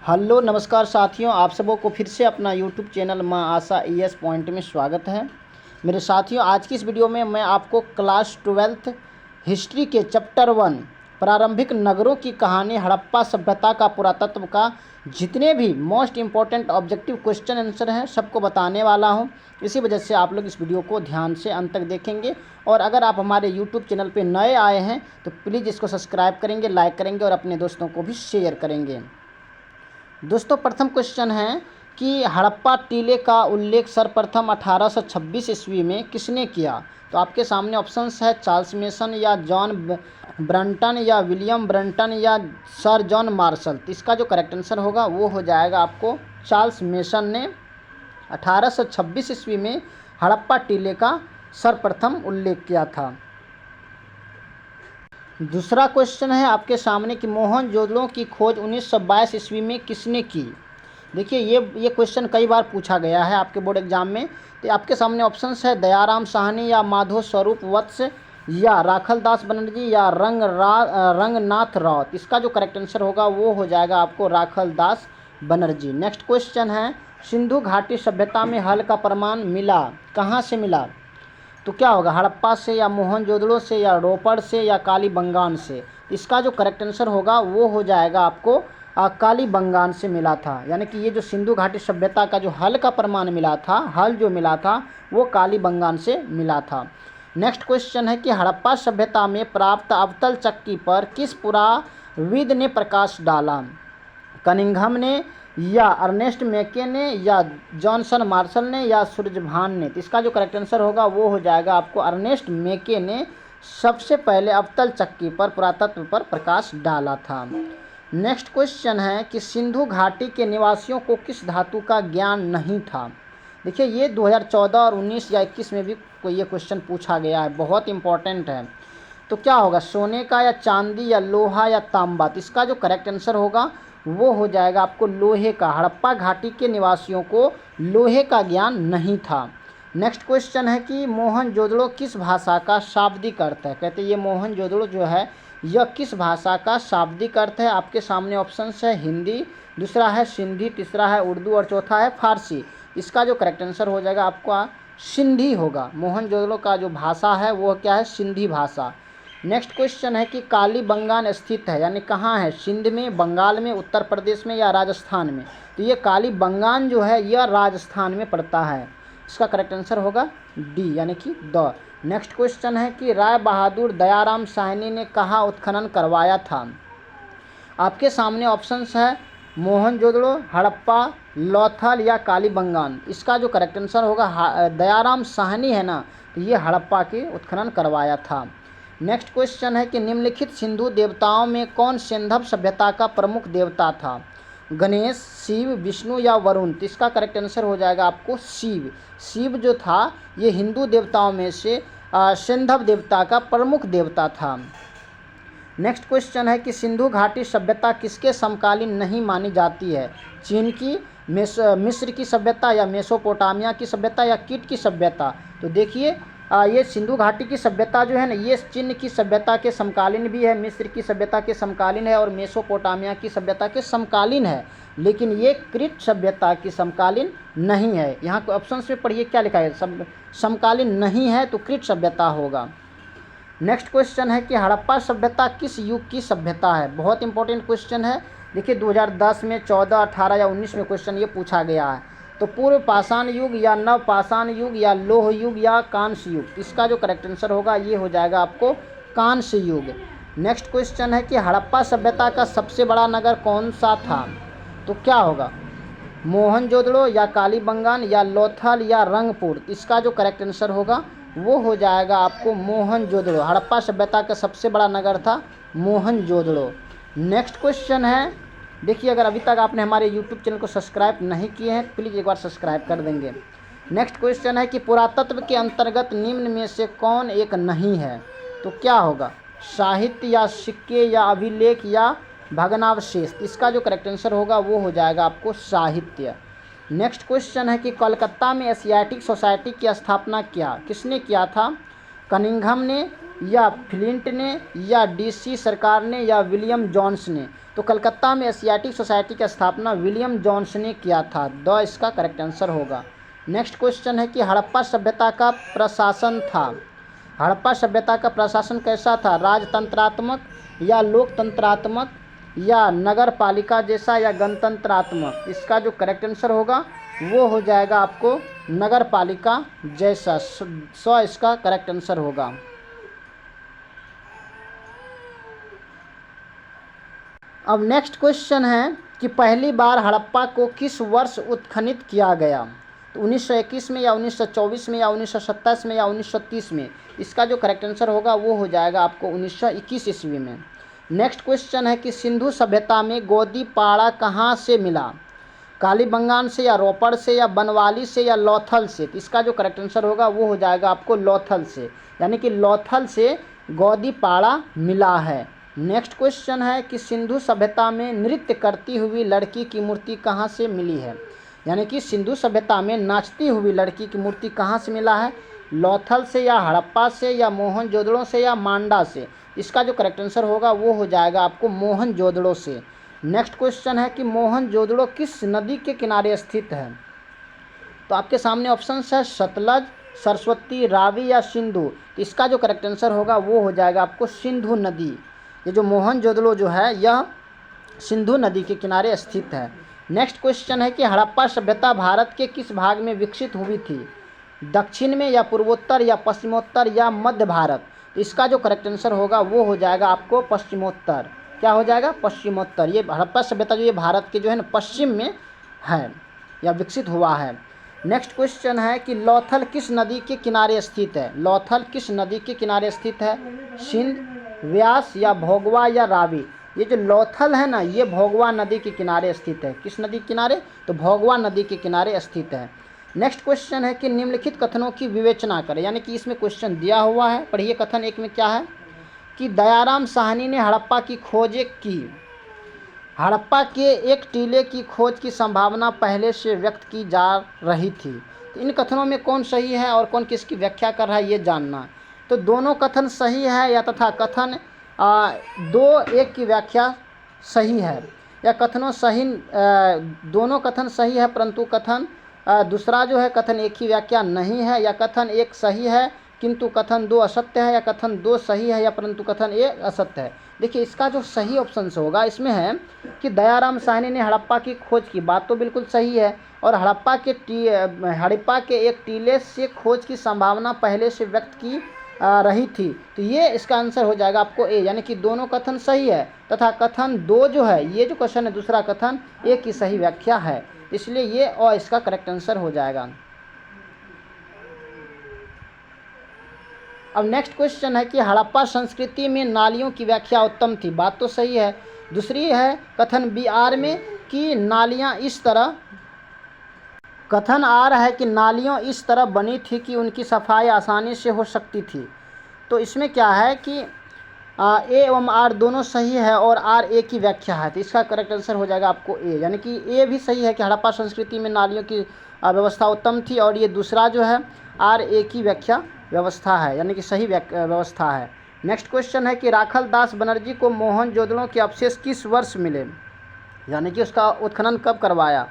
Hello नमस्कार साथियों, आप सबों को फिर से अपना यूट्यूब चैनल माँ आशा ES पॉइंट में स्वागत है। मेरे साथियों, आज की इस वीडियो में मैं आपको क्लास 12th हिस्ट्री के चैप्टर 1 प्रारंभिक नगरों की कहानी हड़प्पा सभ्यता का पुरातत्व का जितने भी most important objective question answer हैं सबको बताने वाला हूं। इसी वजह से आप लोग इस वीडियो को ध्यान से अंत तक देखेंगे और अगर आप हमारे यूट्यूब चैनल पर नए आए हैं तो प्लीज़ इसको सब्सक्राइब करेंगे, लाइक करेंगे और अपने दोस्तों को भी शेयर करेंगे। दोस्तों, प्रथम क्वेश्चन है कि हड़प्पा टीले का उल्लेख सर्वप्रथम 1826 ईस्वी में किसने किया। तो आपके सामने ऑप्शंस है चार्ल्स मेसन या जॉन ब्रंटन या विलियम ब्रंटन या सर जॉन मार्शल। तो इसका जो करेक्ट आंसर होगा वो हो जाएगा आपको चार्ल्स मेसन ने 1826 ईस्वी में हड़प्पा टीले का सर्वप्रथम उल्लेख किया था। दूसरा क्वेश्चन है आपके सामने कि मोहनजोदड़ो की खोज 1922 ईस्वी में किसने की। देखिए ये क्वेश्चन कई बार पूछा गया है आपके बोर्ड एग्जाम में। तो आपके सामने ऑप्शंस है दयाराम साहनी या माधव स्वरूप वत्स या राखलदास बनर्जी या रंगनाथ राव। इसका जो करेक्ट आंसर होगा वो हो जाएगा आपको राखलदास बनर्जी। नेक्स्ट क्वेश्चन है सिंधु घाटी सभ्यता में हल का प्रमाण मिला, कहाँ से मिला। तो क्या होगा, हड़प्पा से या मोहनजोदड़ो से या रोपड़ से या कालीबंगान से। इसका जो करेक्ट आंसर होगा वो हो जाएगा आपको कालीबंगान से मिला था। यानी कि ये जो सिंधु घाटी सभ्यता का जो हल का प्रमाण मिला था, हल जो मिला था वो कालीबंगान से मिला था। नेक्स्ट क्वेश्चन है कि हड़प्पा सभ्यता में प्राप्त अवतल चक्की पर किस पुराविद ने प्रकाश डाला। कनिंघम ने या अर्नेस्ट मैके ने या जॉनसन मार्शल ने या सूरजभान ने। तो इसका जो करेक्ट आंसर होगा वो हो जाएगा आपको अर्नेस्ट मैके ने सबसे पहले अवतल चक्की पर पुरातत्व पर प्रकाश डाला था। नेक्स्ट क्वेश्चन है कि सिंधु घाटी के निवासियों को किस धातु का ज्ञान नहीं था। देखिए ये 2014 और 19 या 21 में भी ये क्वेश्चन पूछा गया है, बहुत इंपॉर्टेंट है। तो क्या होगा, सोने का या चांदी या लोहा या तांबा। तो इसका जो करेक्ट आंसर होगा वो हो जाएगा आपको लोहे का। हड़प्पा घाटी के निवासियों को लोहे का ज्ञान नहीं था। नेक्स्ट क्वेश्चन है कि मोहनजोदड़ो किस भाषा का शाब्दिक अर्थ है। कहते हैं ये मोहनजोदड़ो जो है यह किस भाषा का शाब्दिक अर्थ है। आपके सामने ऑप्शंस है हिंदी, दूसरा है सिंधी, तीसरा है उर्दू और चौथा है फारसी। इसका जो करेक्ट आंसर हो जाएगा आपका सिंधी होगा। मोहनजोदड़ो का जो भाषा है वो क्या है, सिंधी भाषा। नेक्स्ट क्वेश्चन है कि कालीबंगान स्थित है, यानी कहाँ है, सिंध में, बंगाल में, उत्तर प्रदेश में या राजस्थान में। तो ये कालीबंगान जो है यह राजस्थान में पड़ता है। इसका करेक्ट आंसर होगा डी, यानी कि द। नेक्स्ट क्वेश्चन है कि राय बहादुर दयाराम साहनी ने कहाँ उत्खनन करवाया था। आपके सामने ऑप्शंस है मोहनजोदड़ो, हड़प्पा, लोथल या कालीबंगान। इसका जो करेक्ट आंसर होगा दयाराम साहनी है ना, तो ये हड़प्पा के उत्खनन करवाया था। नेक्स्ट क्वेश्चन है कि निम्नलिखित सिंधु देवताओं में कौन सिंधव सभ्यता का प्रमुख देवता था। गणेश, शिव, विष्णु या वरुण। तो इसका करेक्ट आंसर हो जाएगा आपको शिव। शिव जो था ये हिंदू देवताओं में से सिंधव देवता का प्रमुख देवता था। नेक्स्ट क्वेश्चन है कि सिंधु घाटी सभ्यता किसके समकालीन नहीं मानी जाती है। चीन की, मिस्र की सभ्यता या मेसोपोटामिया की सभ्यता या कीट की सभ्यता। तो देखिए ये सिंधु घाटी की सभ्यता जो है ना ये चीन की सभ्यता के समकालीन भी है, मिस्र की सभ्यता के समकालीन है और मेसोपोटामिया की सभ्यता के समकालीन है, लेकिन ये क्रीट सभ्यता की समकालीन नहीं है। यहाँ को ऑप्शंस में पढ़िए क्या लिखा है, समकालीन नहीं है तो क्रीट सभ्यता होगा। नेक्स्ट क्वेश्चन है कि हड़प्पा सभ्यता किस युग की सभ्यता है। बहुत इंपॉर्टेंट क्वेश्चन है। देखिए 2010 में, 14, 18 या 19 में क्वेश्चन ये पूछा गया है। तो पूर्व पाषाण युग या नव पाषाण युग या लोह युग या कांस्य युग। इसका जो करेक्ट आंसर होगा ये हो जाएगा आपको कांस्य युग। नेक्स्ट क्वेश्चन है कि हड़प्पा सभ्यता का सबसे बड़ा नगर कौन सा था। तो क्या होगा, मोहनजोदड़ो या कालीबंगान या लोथल या रंगपुर। इसका जो करेक्ट आंसर होगा वो हो जाएगा आपको मोहनजोदड़ो। हड़प्पा सभ्यता का सबसे बड़ा नगर था मोहनजोदड़ो। नेक्स्ट क्वेश्चन है, देखिए अगर अभी तक आपने हमारे यूट्यूब चैनल को सब्सक्राइब नहीं किए हैं प्लीज़ एक बार सब्सक्राइब कर देंगे। नेक्स्ट क्वेश्चन है कि पुरातत्व के अंतर्गत निम्न में से कौन एक नहीं है। तो क्या होगा, साहित्य या सिक्के या अभिलेख या भग्नावशेष। इसका जो करेक्ट आंसर होगा वो हो जाएगा आपको साहित्य। नेक्स्ट क्वेश्चन है कि कलकत्ता में एशियाटिक सोसाइटी की स्थापना किसने किया था। कनिंघम ने, या फ्लिंट ने या डीसी सरकार ने या विलियम जोन्स ने? तो कलकत्ता में एशियाटिक सोसाइटी की स्थापना विलियम जोन्स ने किया था। द इसका करेक्ट आंसर होगा। नेक्स्ट क्वेश्चन है कि हड़प्पा सभ्यता का प्रशासन था। हड़प्पा सभ्यता का प्रशासन कैसा था? राजतंत्रात्मक या लोकतंत्रात्मक या नगर पालिका जैसा या गणतंत्रात्मक? इसका जो करेक्ट आंसर होगा वो हो जाएगा आपको नगर पालिका जैसा। 100 इसका करेक्ट आंसर होगा। अब नेक्स्ट क्वेश्चन है कि पहली बार हड़प्पा को किस वर्ष उत्खनित किया गया? तो 1921 में या 1924 में या 1927 में या 1930 में? इसका जो करेक्ट आंसर होगा वो हो जाएगा आपको 1921 ईस्वी में। नेक्स्ट क्वेश्चन है कि सिंधु सभ्यता में गोदी पाड़ा कहाँ से मिला? कालीबंगान से या रोपड़ से या बनवाली से या लोथल से? तो इसका जो करेक्ट आंसर होगा वो हो जाएगा आपको लोथल से, यानी कि लोथल से गोदी पाड़ा मिला है। नेक्स्ट क्वेश्चन है कि सिंधु सभ्यता में नृत्य करती हुई लड़की की मूर्ति कहाँ से मिली है? यानी कि सिंधु सभ्यता में नाचती हुई लड़की की मूर्ति कहाँ से मिला है? लोथल से या हड़प्पा से या मोहनजोदड़ो से या मांडा से? इसका जो करेक्ट आंसर होगा वो हो जाएगा आपको मोहनजोदड़ो से। नेक्स्ट क्वेश्चन है कि मोहनजोदड़ो किस नदी के किनारे स्थित है? तो आपके सामने ऑप्शंस है सतलज, सरस्वती, रावी या सिंधु। इसका जो करेक्ट आंसर होगा वो हो जाएगा आपको सिंधु नदी। ये जो मोहनजोदड़ो जो है यह सिंधु नदी के किनारे स्थित है। नेक्स्ट क्वेश्चन है कि हड़प्पा सभ्यता भारत के किस भाग में विकसित हुई थी? दक्षिण में या पूर्वोत्तर या पश्चिमोत्तर या मध्य भारत? तो इसका जो करेक्ट आंसर होगा वो हो जाएगा आपको पश्चिमोत्तर। क्या हो जाएगा? पश्चिमोत्तर। ये हड़प्पा सभ्यता जो ये भारत के जो है ना पश्चिम में है या विकसित हुआ है। नेक्स्ट क्वेश्चन है कि लोथल किस नदी के किनारे स्थित है? लोथल किस नदी के किनारे स्थित है? सिंध, व्यास या भोगवा या रावी? ये जो लोथल है ना ये भोगवा नदी के किनारे स्थित है। किस नदी के किनारे? तो भोगवा नदी के किनारे स्थित है। नेक्स्ट क्वेश्चन है कि निम्नलिखित कथनों की विवेचना करें, यानी कि इसमें क्वेश्चन दिया हुआ है। पढ़िए कथन एक में क्या है कि दयाराम साहनी ने हड़प्पा की खोजें की। हड़प्पा के एक टीले की खोज की संभावना पहले से व्यक्त की जा रही थी। तो इन कथनों में कौन सही है और कौन किसकी व्याख्या कर रहा है ये जानना। तो दोनों कथन सही है या तथा कथन 2-1 की व्याख्या सही है, या कथनों सही दोनों कथन सही है परंतु कथन दूसरा जो है कथन 1 की व्याख्या नहीं है, या कथन 1 सही है किंतु कथन 2 असत्य है, या कथन 2 सही है या परंतु कथन 1 असत्य है। देखिए इसका जो सही ऑप्शन होगा इसमें है कि दयाराम साहनी ने हड़प्पा की खोज की, बात तो बिल्कुल सही है, और हड़प्पा के एक टीले से खोज की संभावना पहले से व्यक्त की रही थी। तो ये इसका आंसर हो जाएगा आपको ए, यानी कि दोनों कथन सही है तथा कथन 2 जो है ये जो क्वेश्चन है दूसरा कथन 1 की सही व्याख्या है, इसलिए ये और इसका करेक्ट आंसर हो जाएगा। अब नेक्स्ट क्वेश्चन है कि हड़प्पा संस्कृति में नालियों की व्याख्या उत्तम थी, बात तो सही है। दूसरी है कथन बी आर में कि नालियां इस तरह, कथन आ रहा है कि नालियों इस तरह बनी थी कि उनकी सफाई आसानी से हो सकती थी। तो इसमें क्या है कि ए एवं आर दोनों सही है और आर ए की व्याख्या है, तो इसका करेक्ट आंसर हो जाएगा आपको ए, यानी कि ए भी सही है कि हड़प्पा संस्कृति में नालियों की व्यवस्था उत्तम थी, और ये दूसरा जो है आर ए की व्याख्या व्यवस्था है, यानी कि सही व्यवस्था है। नेक्स्ट क्वेश्चन है कि राखल दास बनर्जी को मोहनजोदड़ो के अवशेष किस वर्ष मिले, यानी कि उसका उत्खनन कब करवाया?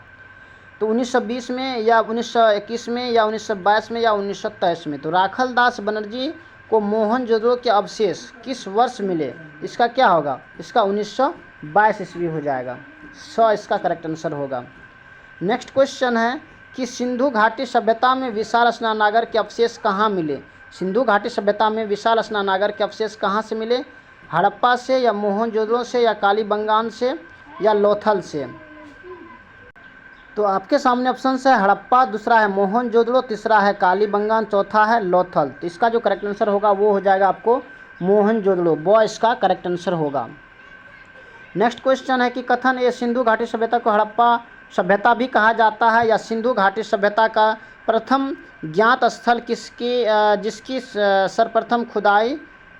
तो 1920 में या 1921 में या 1922 में या 1923 में? तो राखल दास बनर्जी को मोहनजोदड़ो के अवशेष किस वर्ष मिले? इसका क्या होगा? इसका 1922 ईस्वी हो जाएगा। 100 इसका करेक्ट आंसर होगा। नेक्स्ट क्वेश्चन है कि सिंधु घाटी सभ्यता में विशाल स्नानागार के अवशेष कहाँ मिले? सिंधु घाटी सभ्यता में विशाल स्नानागार के अवशेष कहाँ से मिले? हड़प्पा से या मोहनजोदड़ो से या कालीबंगान से या लोथल से? तो आपके सामने ऑप्शन है हड़प्पा, दूसरा है मोहनजोदड़ो, तीसरा है कालीबंगान, चौथा है लोथल। तो इसका जो करेक्ट आंसर होगा वो हो जाएगा आपको मोहनजोदड़ो, बॉय इसका करेक्ट आंसर होगा। नेक्स्ट क्वेश्चन है कि कथन ए सिंधु घाटी सभ्यता को हड़प्पा सभ्यता भी कहा जाता है, या सिंधु घाटी सभ्यता का प्रथम ज्ञात स्थल जिसकी सर्वप्रथम खुदाई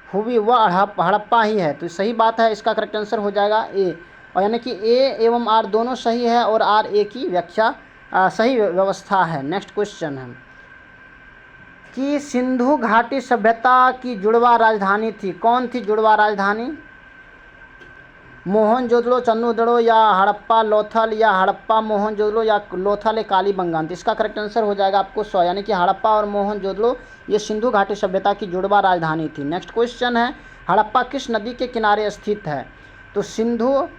हुई वह हड़प्पा ही है? तो सही बात है, इसका करेक्ट आंसर हो जाएगा ए, और यानी कि ए एवं आर दोनों सही है और आर ए की व्याख्या सही व्यवस्था है। नेक्स्ट क्वेश्चन है कि सिंधु घाटी सभ्यता की जुड़वा राजधानी थी? कौन थी जुड़वा राजधानी? मोहनजोदड़ो चन्नूदड़ो या हड़प्पा लोथल या हड़प्पा मोहनजोदड़ो या लोथल कालीबंगान? तो इसका करेक्ट आंसर हो जाएगा आपको 100, यानी कि हड़प्पा और मोहनजोदड़ो ये सिंधु घाटी सभ्यता की जुड़वा राजधानी थी। नेक्स्ट क्वेश्चन है, हड़प्पा किस नदी के किनारे स्थित है? तो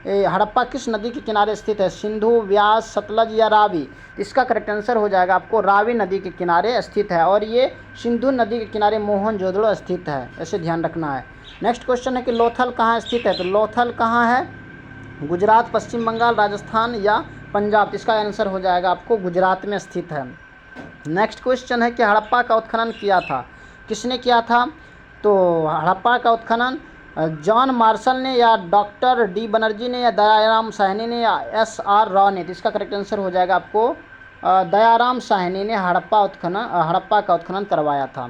हड़प्पा किस नदी के किनारे स्थित है? सिंधु, व्यास, सतलज या रावी? इसका करेक्ट आंसर हो जाएगा आपको रावी नदी के किनारे स्थित है, और ये सिंधु नदी के किनारे मोहनजोदड़ो स्थित है, ऐसे ध्यान रखना है। नेक्स्ट क्वेश्चन है कि लोथल कहाँ स्थित है? तो लोथल कहाँ है? गुजरात, पश्चिम बंगाल, राजस्थान या पंजाब? इसका आंसर हो जाएगा आपको गुजरात में स्थित है। नेक्स्ट क्वेश्चन है कि हड़प्पा का उत्खनन किया था, किसने किया था? तो हड़प्पा का उत्खनन जॉन मार्शल ने या डॉक्टर डी बनर्जी ने या दयाराम साहनी ने या SR राव ने? तो इसका करेक्ट आंसर हो जाएगा आपको दयाराम साहनी ने हड़प्पा का उत्खनन करवाया था।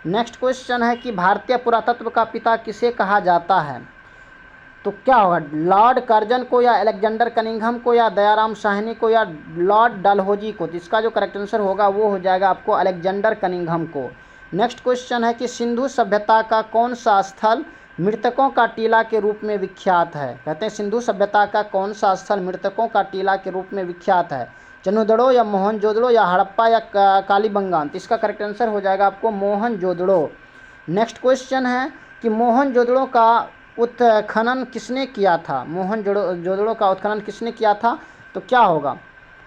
नेक्स्ट क्वेश्चन है कि भारतीय पुरातत्व का पिता किसे कहा जाता है? तो क्या होगा? लॉर्ड कर्जन को या अलेक्जेंडर कनिंघम को या दयाराम साहनी को या लॉर्ड डलहौजी को? तो इसका जो करेक्ट आंसर होगा वो हो जाएगा आपको अलेक्जेंडर कनिंघम को। नेक्स्ट क्वेश्चन है कि सिंधु सभ्यता का कौन सा स्थल मृतकों का टीला के रूप में विख्यात है? कहते हैं सिंधु सभ्यता का कौन सा स्थल मृतकों का टीला के रूप में विख्यात है? चन्नूदड़ो या मोहनजोदड़ो या हड़प्पा या कालीबंगान? तो इसका करेक्ट आंसर हो जाएगा आपको मोहनजोदड़ो। नेक्स्ट क्वेश्चन है कि मोहनजोदड़ो का उत्खनन किसने किया था? मोहनजोदड़ो का उत्खनन किसने किया था? तो क्या होगा?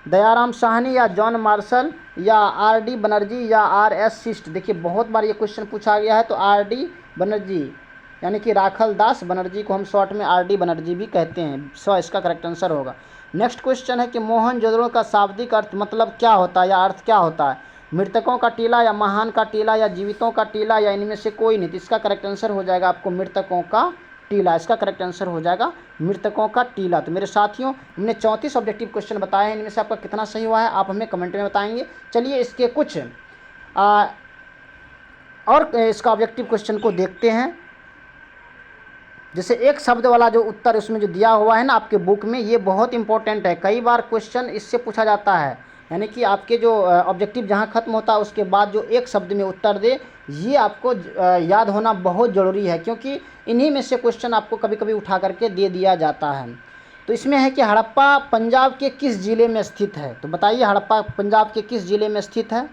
दयाराम साहनी या जॉन मार्शल या RD बनर्जी या RS सिस्ट? देखिए बहुत बार ये क्वेश्चन पूछा गया है, तो RD बनर्जी यानी कि राखल दास बनर्जी को हम शॉर्ट में RD बनर्जी भी कहते हैं, सो इसका करेक्ट आंसर होगा। नेक्स्ट क्वेश्चन है कि मोहनजोदड़ो का शाब्दिक अर्थ मतलब क्या होता है या अर्थ क्या होता है? मृतकों का टीला या महान का टीला या जीवितों का टीला या इनमें से कोई नहीं? तो इसका करेक्ट आंसर हो जाएगा आपको मृतकों का टीला। इसका करेक्ट आंसर हो जाएगा मृतकों का टीला। तो मेरे साथियों, हमने 34 ऑब्जेक्टिव क्वेश्चन बताए हैं, इनमें से आपका कितना सही हुआ है आप हमें कमेंट में बताएंगे। चलिए इसके कुछ और इसका ऑब्जेक्टिव क्वेश्चन को देखते हैं। जैसे एक शब्द वाला जो उत्तर उसमें जो दिया हुआ है ना आपके बुक में, ये बहुत इंपॉर्टेंट है, कई बार क्वेश्चन इससे पूछा जाता है, यानी कि आपके जो ऑब्जेक्टिव जहाँ खत्म होता है उसके बाद जो एक शब्द में उत्तर दे, ये आपको याद होना बहुत ज़रूरी है, क्योंकि इन्हीं में से क्वेश्चन आपको कभी कभी उठा करके दे दिया जाता है। तो इसमें है कि हड़प्पा पंजाब के किस ज़िले में स्थित है? तो बताइए हड़प्पा पंजाब के किस ज़िले में स्थित है?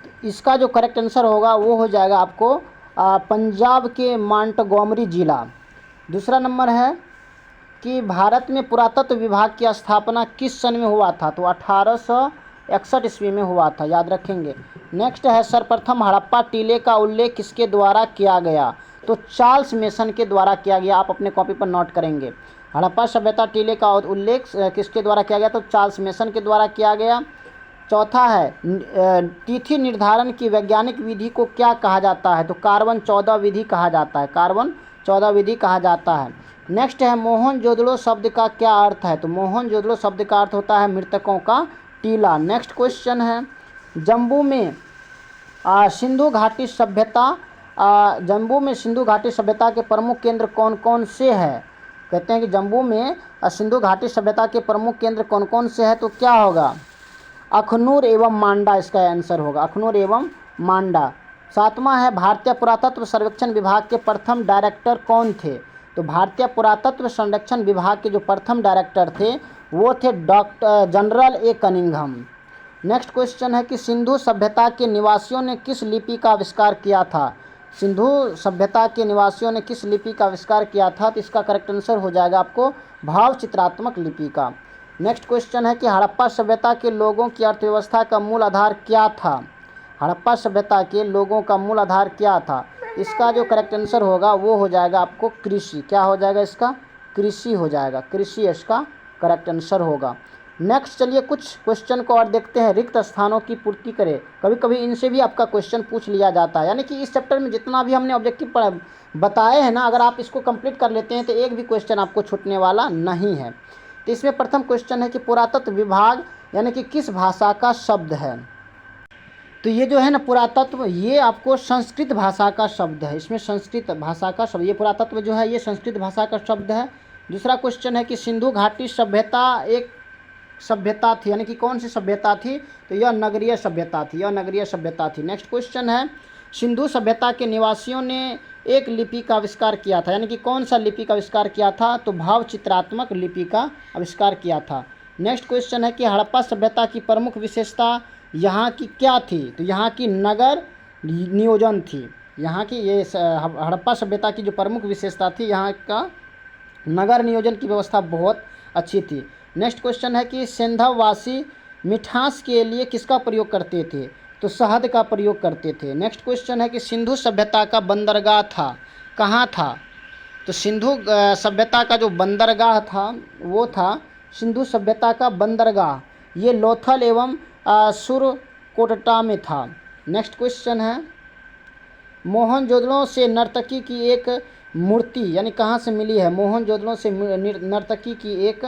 तो इसका जो करेक्ट आंसर होगा वो हो जाएगा आपको पंजाब के मांटगोमरी जिला। दूसरा नंबर है कि भारत में पुरातत्व विभाग की स्थापना किस सन में हुआ था? तो 1861 ईस्वी में हुआ था, याद रखेंगे। नेक्स्ट है सर्वप्रथम हड़प्पा टीले का उल्लेख किसके द्वारा किया गया? तो चार्ल्स मेसन के द्वारा किया गया, आप अपने कॉपी पर नोट करेंगे। हड़प्पा सभ्यता टीले का उल्लेख किसके द्वारा किया गया? तो चार्ल्स मेसन के द्वारा किया गया। चौथा है तिथि निर्धारण की वैज्ञानिक विधि को क्या कहा जाता है? तो कार्बन 14 विधि कहा जाता है, कार्बन 14 विधि कहा जाता है। नेक्स्ट है मोहनजोदड़ो शब्द का क्या अर्थ है? तो मोहनजोदड़ो शब्द का अर्थ होता है मृतकों का टीला। नेक्स्ट क्वेश्चन है जम्मू में सिंधु घाटी सभ्यता के प्रमुख केंद्र कौन कौन से है? कहते हैं कि जम्मू में सिंधु घाटी सभ्यता के प्रमुख केंद्र कौन कौन से है? तो क्या होगा? अखनूर एवं मांडा इसका आंसर होगा, अखनूर एवं मांडा। सातवां है भारतीय पुरातत्व सर्वेक्षण विभाग के प्रथम डायरेक्टर कौन थे? तो भारतीय पुरातत्व सर्वेक्षण विभाग के जो प्रथम डायरेक्टर थे वो थे doctor general A Cunningham. Next question है कि सिंधु सभ्यता के निवासियों ने किस लिपि का आविष्कार किया था? सिंधु सभ्यता के निवासियों ने किस लिपि का आविष्कार किया था? तो इसका करेक्ट आंसर हो जाएगा आपको भाव चित्रात्मक लिपि का। नेक्स्ट क्वेश्चन है कि हड़प्पा सभ्यता के लोगों की अर्थव्यवस्था का मूल आधार क्या था? हड़प्पा सभ्यता के लोगों का मूल आधार क्या था? इसका जो करेक्ट आंसर होगा वो हो जाएगा आपको कृषि। क्या हो जाएगा इसका? कृषि हो जाएगा, कृषि इसका करेक्ट आंसर होगा। नेक्स्ट चलिए कुछ क्वेश्चन को और देखते हैं। रिक्त स्थानों की पूर्ति करें, कभी कभी इनसे भी आपका क्वेश्चन पूछ लिया जाता है, यानी कि इस चैप्टर में जितना भी हमने ऑब्जेक्टिव बताए हैं ना, अगर आप इसको कंप्लीट कर लेते हैं तो एक भी क्वेश्चन आपको छूटने वाला नहीं है। तो इसमें प्रथम क्वेश्चन है कि पुरातत्व विभाग यानी कि किस भाषा का शब्द है? तो ये जो है ना पुरातत्व, ये आपको संस्कृत भाषा का शब्द है, इसमें संस्कृत भाषा का शब्द, ये पुरातत्व जो है ये संस्कृत भाषा का शब्द है। दूसरा क्वेश्चन है कि सिंधु घाटी सभ्यता एक सभ्यता थी, यानी कि कौन सी सभ्यता थी? तो यह नगरीय सभ्यता थी, यह नगरीय सभ्यता थी। नेक्स्ट क्वेश्चन है, सिंधु सभ्यता के निवासियों ने एक लिपि का आविष्कार किया था, यानी कि कौन सा लिपि का आविष्कार किया था? तो भाव चित्रात्मक लिपि का आविष्कार किया था। नेक्स्ट क्वेश्चन है कि हड़प्पा सभ्यता की प्रमुख विशेषता यहाँ की क्या थी? तो यहाँ की नगर नियोजन थी। यहाँ की ये हड़प्पा सभ्यता की जो प्रमुख विशेषता थी, यहाँ का नगर नियोजन की व्यवस्था बहुत अच्छी थी। नेक्स्ट क्वेश्चन है कि सिंधवासी मिठास के लिए किसका प्रयोग करते थे? तो शहद का प्रयोग करते थे। नेक्स्ट क्वेश्चन है कि सिंधु सभ्यता का बंदरगाह था, कहाँ था? तो सिंधु सभ्यता का जो बंदरगाह था वो था, सिंधु सभ्यता का बंदरगाह ये लोथल एवं सुरकोटटा में था। नेक्स्ट क्वेश्चन है, मोहनजोदड़ो से नर्तकी की एक मूर्ति यानी कहाँ से मिली है? मोहनजोदड़ो से नर्तकी की एक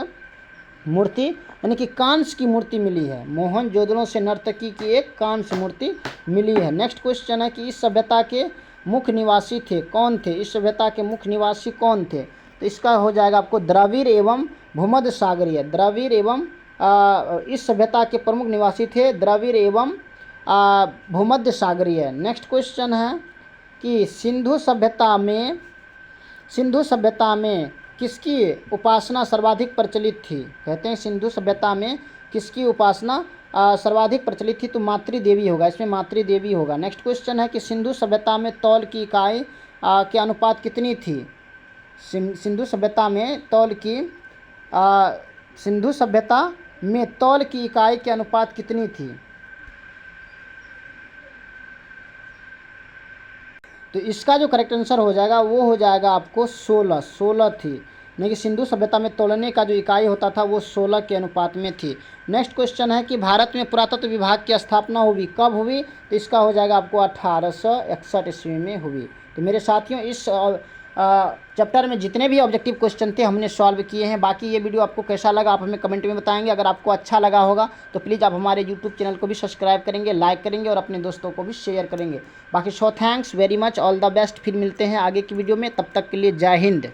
मूर्ति यानी कि कांस्य की मूर्ति मिली है। मोहनजोदड़ो से नर्तकी की एक कांस्य मूर्ति मिली है। नेक्स्ट क्वेश्चन है कि इस सभ्यता के मुख्य निवासी थे, कौन थे? इस सभ्यता के मुख्य निवासी कौन थे? तो इसका हो जाएगा आपको द्रविड़ एवं भूमध्य सागरीय। द्रविड़ एवं इस सभ्यता के प्रमुख निवासी थे द्रविड़ एवं भूमध्य सागरीय। नेक्स्ट क्वेश्चन है कि सिंधु सभ्यता में किसकी उपासना सर्वाधिक प्रचलित थी? कहते हैं सिंधु सभ्यता में किसकी उपासना सर्वाधिक प्रचलित थी? तो मातृ देवी होगा, इसमें मातृ देवी होगा। नेक्स्ट क्वेश्चन है कि सिंधु सभ्यता में तौल की इकाई के अनुपात कितनी थी? सिंधु सभ्यता में तौल की इकाई के अनुपात कितनी थी? तो इसका जो करेक्ट आंसर हो जाएगा वो हो जाएगा आपको 16 थी। यानी कि सिंधु सभ्यता में तौलने का जो इकाई होता था वो 16 के अनुपात में थी। नेक्स्ट क्वेश्चन है कि भारत में पुरातत्व विभाग की स्थापना हुई, कब हुई? तो इसका हो जाएगा आपको 1861 ईस्वी में हुई। तो मेरे साथियों, इस चैप्टर में जितने भी ऑब्जेक्टिव क्वेश्चन थे हमने सॉल्व किए हैं। बाकी ये वीडियो आपको कैसा लगा आप हमें कमेंट में बताएंगे। अगर आपको अच्छा लगा होगा तो प्लीज़ आप हमारे यूट्यूब चैनल को भी सब्सक्राइब करेंगे, लाइक करेंगे और अपने दोस्तों को भी शेयर करेंगे। बाकी thanks very much, all the best. फिर मिलते हैं आगे की वीडियो में, तब तक के लिए जय हिंद।